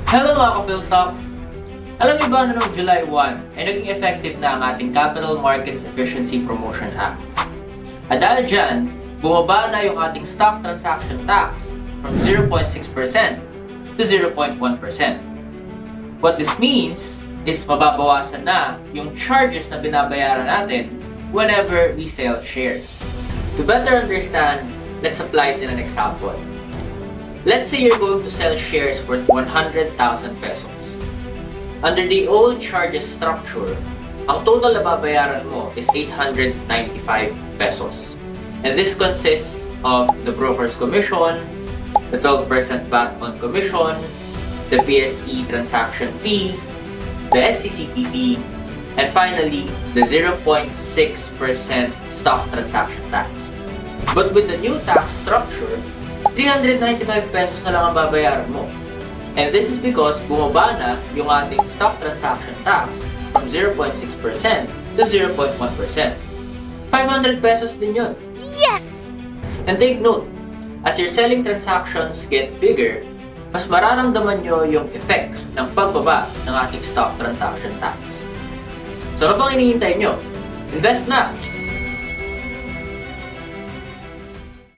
Hello mga ka-Phil Stocks! Alam niyo ba na noong July 1 ay naging effective na ang ating Capital Markets Efficiency Promotion Act? At dahil dyan, bumaba na yung ating stock transaction tax from 0.6% to 0.1%. What this means is mababawasan na yung charges na binabayaran natin whenever we sell shares. To better understand, let's apply it in an example. Let's say you're going to sell shares worth 100,000 pesos. Under the old charges structure, ang total na babayaran mo is 895 pesos. And this consists of the broker's commission, the 12% VAT on commission, the PSE transaction fee, the SCCP fee, and finally, the 0.6% stock transaction tax. But with the new tax structure, 395 pesos na lang ang babayaran mo. And this is because bumaba na yung ating stock transaction tax from 0.6% to 0.1%. 500 pesos din yun. Yes! And take note, as your selling transactions get bigger, mas mararamdaman nyo yung effect ng pagbaba ng ating stock transaction tax. So ano pang hinihintay nyo? Invest na!